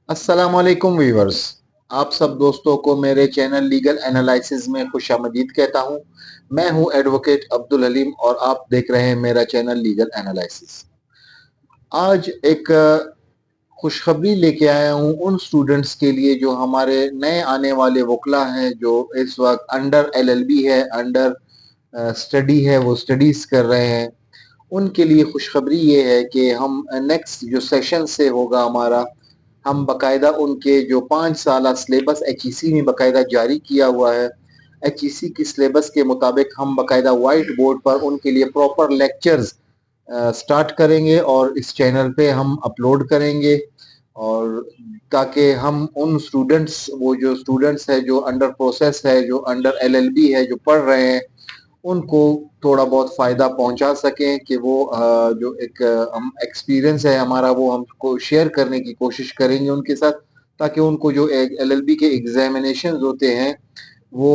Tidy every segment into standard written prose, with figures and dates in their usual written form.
अस्सलामुअलैकुम व्यूवर्स। आप सब दोस्तों को मेरे चैनल लीगल एनालिसिस में खुशामदीद कहता हूं। मैं हूं एडवोकेट अब्दुल हलीम और आप देख रहे हैं मेरा चैनल लीगल एनालिसिस। आज एक खुशखबरी लेके आया हूं उन स्टूडेंट्स के लिए जो हमारे नए आने वाले वकला हैं, जो इस वक्त अंडर एलएलबी है, अंडर स्टडी है, वो स्टडीज कर रहे हैं। उनके लिए खुशखबरी ये है कि हम नेक्स्ट जो सेशन से होगा हमारा, हम बाकायदा उनके जो 5 साल सिलेबस एचईसी में बाकायदा जारी किया हुआ है, एचईसी की सिलेबस के मुताबिक हम बाकायदा वाइट बोर्ड पर उनके लिए प्रॉपर लेक्चर्स स्टार्ट करेंगे और इस चैनल पे हम अपलोड करेंगे। और ताकि हम उन स्टूडेंट्स, वो जो स्टूडेंट्स है जो अंडर प्रोसेस है, जो अंडर एलएलबी है, जो पढ़ रहे हैं, उनको थोड़ा बहुत फ़ायदा पहुंचा सकें कि वो जो एक हम एक्सपीरियंस है हमारा वो हमको शेयर करने की कोशिश करेंगे उनके साथ, ताकि उनको जो एलएलबी के एग्जामिनेशन होते हैं वो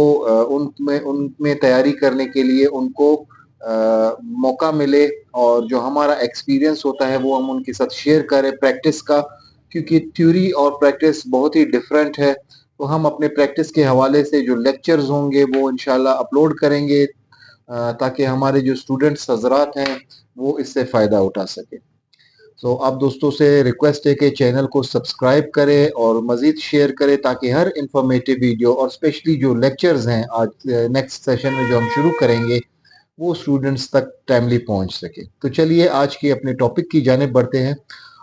उनमें उनमें तैयारी करने के लिए उनको मौका मिले, और जो हमारा एक्सपीरियंस होता है वो हम उनके साथ शेयर करें प्रैक्टिस का, क्योंकि थ्योरी और प्रैक्टिस बहुत ही डिफरेंट है। तो हम अपने प्रैक्टिस के हवाले से जो लेक्चर्स होंगे वो इंशाल्लाह अपलोड करेंगे, ताकि हमारे जो स्टूडेंट्स हजरात हैं वो इससे फ़ायदा उठा सके। तो आप दोस्तों से रिक्वेस्ट है कि चैनल को सब्सक्राइब करें और मज़ीद शेयर करें, ताकि हर इंफॉर्मेटिव वीडियो और स्पेशली जो लेक्चर्स हैं आज नेक्स्ट सेशन में जो हम शुरू करेंगे वो स्टूडेंट्स तक टाइमली पहुंच सके। तो चलिए आज के अपने टॉपिक की जानिब बढ़ते हैं।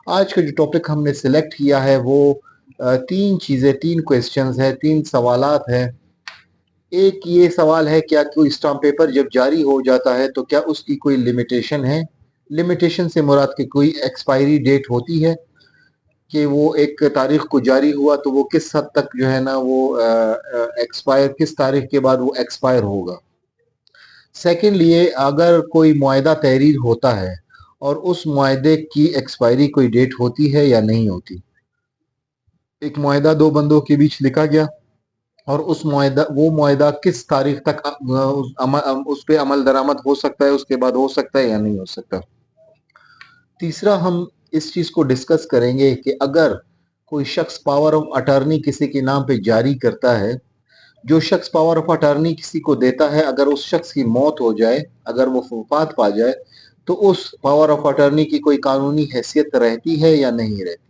आज का जो टॉपिक हमने सिलेक्ट किया है वो तीन चीज़ें, तीन क्वेश्चंस हैं, तीन सवालात हैं। एक ये सवाल है, क्या कोई स्टाम्प पेपर जब जारी हो जाता है तो क्या उसकी कोई लिमिटेशन है? लिमिटेशन से मुराद की कोई एक्सपायरी डेट होती है कि वो एक तारीख को जारी हुआ तो वो किस हद तक जो है ना वो एक्सपायर, किस तारीख के बाद वो एक्सपायर होगा। सेकेंडली, अगर कोई मुआहदा तहरीर होता है और उस मुआहदे की एक्सपायरी कोई डेट होती है या नहीं होती। एक मुआहदा दो बंदों के बीच लिखा गया और उस मुआहदा, वो मुआहदा किस तारीख तक उस पे अमल दरामद हो सकता है, उसके बाद हो सकता है या नहीं हो सकता। तीसरा, हम इस चीज़ को डिस्कस करेंगे कि अगर कोई शख्स पावर ऑफ अटर्नी किसी के नाम पे जारी करता है, जो शख्स पावर ऑफ अटर्नी किसी को देता है, अगर उस शख्स की मौत हो जाए, अगर वो वफात पा जाए, तो उस पावर ऑफ अटर्नी की कोई कानूनी हैसियत रहती है या नहीं रहती।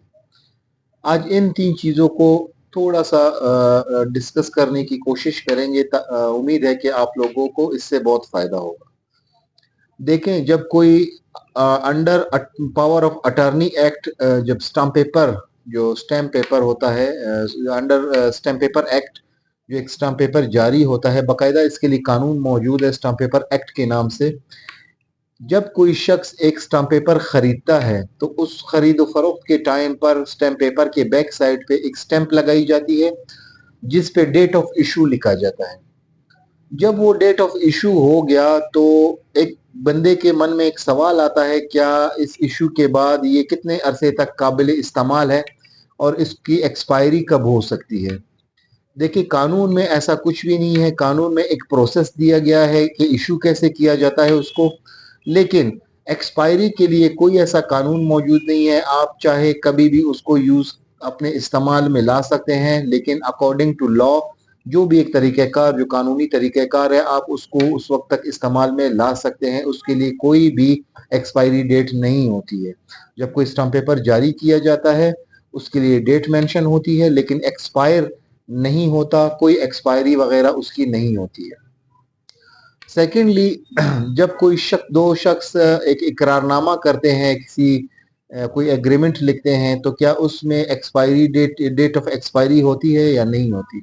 आज इन तीन चीज़ों को थोड़ा सा डिस्कस करने की कोशिश करेंगे। उम्मीद है कि आप लोगों को इससे बहुत फ़ायदा होगा। देखें, जब कोई under power of attorney act, जब स्टाम्प पेपर, जो स्टैम्प पेपर होता है, अंडर स्टैम्प पेपर एक्ट, जो एक स्टाम्प पेपर जारी होता है, बाकायदा इसके लिए कानून मौजूद है स्टाम्प पेपर एक्ट के नाम से। जब कोई शख्स एक स्टाम्प पेपर खरीदता है तो उस खरीद फरोख्त के टाइम पर स्टैम्प पेपर के बैक साइड पे एक स्टैंप लगाई जाती है जिस पे डेट ऑफ इशू लिखा जाता है। जब वो डेट ऑफ इशू हो गया तो एक बंदे के मन में एक सवाल आता है, क्या इस इशू के बाद ये कितने अरसे तक काबिल इस्तेमाल है और इसकी एक्सपायरी कब हो सकती है। देखिए, कानून में ऐसा कुछ भी नहीं है। कानून में एक प्रोसेस दिया गया है कि इशू कैसे किया जाता है उसको, लेकिन एक्सपायरी के लिए कोई ऐसा कानून मौजूद नहीं है। आप चाहे कभी भी उसको यूज अपने इस्तेमाल में ला सकते हैं, लेकिन अकॉर्डिंग टू लॉ जो भी एक तरीक़ेकार, जो कानूनी तरीक़ेकार है, आप उसको उस वक्त तक इस्तेमाल में ला सकते हैं। उसके लिए कोई भी एक्सपायरी डेट नहीं होती है। जब कोई स्टाम्प पेपर जारी किया जाता है उसके लिए डेट मेंशन होती है, लेकिन एक्सपायर नहीं होता, कोई एक्सपायरी वगैरह उसकी नहीं होती है। सेकेंडली, जब कोई दो शख्स एक इकरारनामा करते हैं, किसी कोई एग्रीमेंट लिखते हैं, तो क्या उसमें एक्सपायरी डेट ऑफ एक्सपायरी होती है या नहीं होती।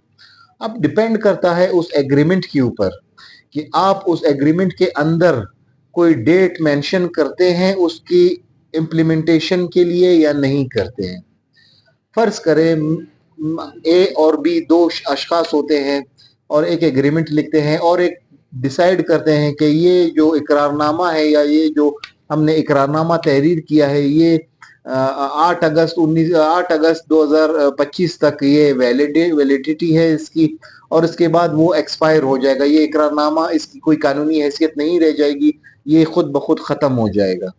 अब डिपेंड करता है उस एग्रीमेंट के ऊपर कि आप उस एग्रीमेंट के अंदर कोई डेट मेंशन करते हैं उसकी इम्प्लीमेंटेशन के लिए या नहीं करते हैं। फर्ज करें ए और बी दो अशखास होते हैं और एक एग्रीमेंट लिखते हैं और एक डिसाइड करते हैं कि ये जो इकरारनामा है या ये जो हमने इकरारनामा तहरीर किया है ये 8 अगस्त 2025 तक ये वैलिडिटी है इसकी, और इसके बाद वो एक्सपायर हो जाएगा। ये इकरारनामा, इसकी कोई कानूनी हैसियत नहीं रह जाएगी, ये खुद ब खुद ख़त्म हो जाएगा।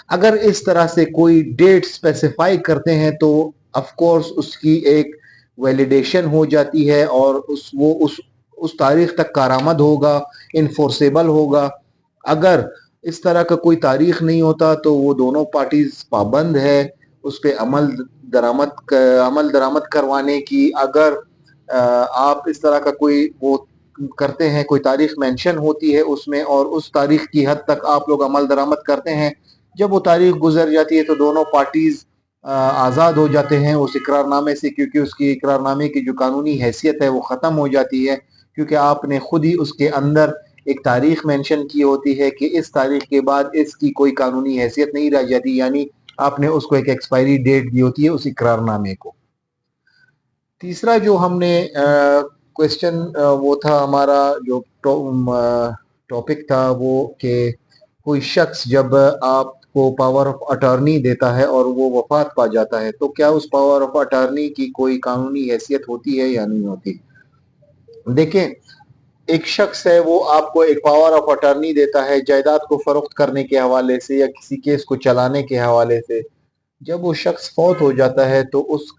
अगर इस तरह से कोई डेट स्पेसिफाई करते हैं तो ऑफ कोर्स उसकी एक वैलिडेशन हो जाती है और उस तारीख तक कारआमद होगा, इन्फोर्सेबल होगा। अगर इस तरह का कोई तारीख नहीं होता तो वो दोनों पार्टीज पाबंद है उस पे अमल दरामद करवाने की। अगर आप इस तरह का कोई वो करते हैं, कोई तारीख मेंशन होती है उसमें और उस तारीख की हद तक आप लोग अमल दरामद करते हैं, जब वो तारीख गुजर जाती है तो दोनों पार्टीज आज़ाद हो जाते हैं उस इकरारनामे से, क्योंकि उसकी इकरारनामे की जो कानूनी हैसियत है वो ख़त्म हो जाती है, क्योंकि आपने खुद ही उसके अंदर एक तारीख मेंशन की होती है कि इस तारीख के बाद इसकी कोई कानूनी हैसियत नहीं रह जाती, यानी आपने उसको एक एक्सपायरी डेट दी होती है उस इकरारनामे को। तीसरा जो हमने क्वेश्चन वो था हमारा जो टॉपिक था वो कि कोई शख्स जब आपको पावर ऑफ अटॉर्नी देता है और वो वफात पा जाता है तो क्या उस पावर ऑफ अटॉर्नी की कोई कानूनी हैसियत होती है या नहीं होती। देखें, एक शख्स है वो आपको एक पावर ऑफ अटॉर्नी देता है जायदाद को फरोख्त करने के हवाले से या किसी केस को चलाने के हवाले से। जब वो शख्स फौत हो जाता है तो उस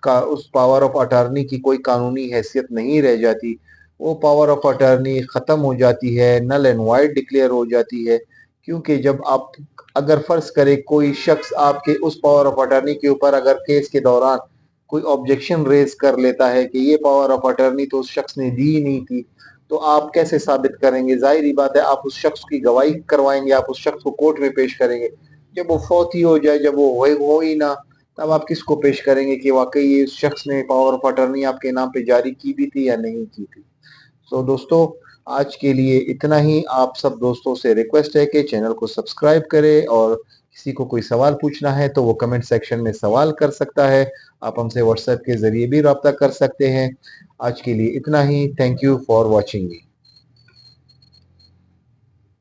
पावर ऑफ अटॉर्नी की कोई कानूनी हैसियत नहीं रह जाती, वो पावर ऑफ अटॉर्नी ख़त्म हो जाती है, नल एंड वाइड डिक्लेयर हो जाती है। क्योंकि जब आप अगर फ़र्ज़ करें कोई शख्स आपके उस पावर ऑफ अटॉर्नी के ऊपर अगर केस के दौरान कोई ऑब्जेक्शन रेज कर लेता है कि ये पावर ऑफ अटॉर्नी तो उस शख्स ने दी ही नहीं थी, तो आप कैसे साबित करेंगे। ज़ाहिर बात है आप उस शख्स की गवाही करवाएंगे, आप उस शख्स को कोर्ट में पेश करेंगे। जब वो फौत ही हो जाए, जब वो हो ही ना, तब आप किसको पेश करेंगे कि वाकई ये शख्स ने पावर ऑफ अटॉर्नी आपके नाम पे जारी की भी थी या नहीं की थी। तो दोस्तों आज के लिए इतना ही। आप सब दोस्तों से रिक्वेस्ट है कि चैनल को सब्सक्राइब करें और किसी को कोई सवाल पूछना है तो वो कमेंट सेक्शन में सवाल कर सकता है। आप हमसे व्हाट्सएप के ज़रिए भी रब्ता कर सकते हैं। आज के लिए इतना ही। Thank you for watching me.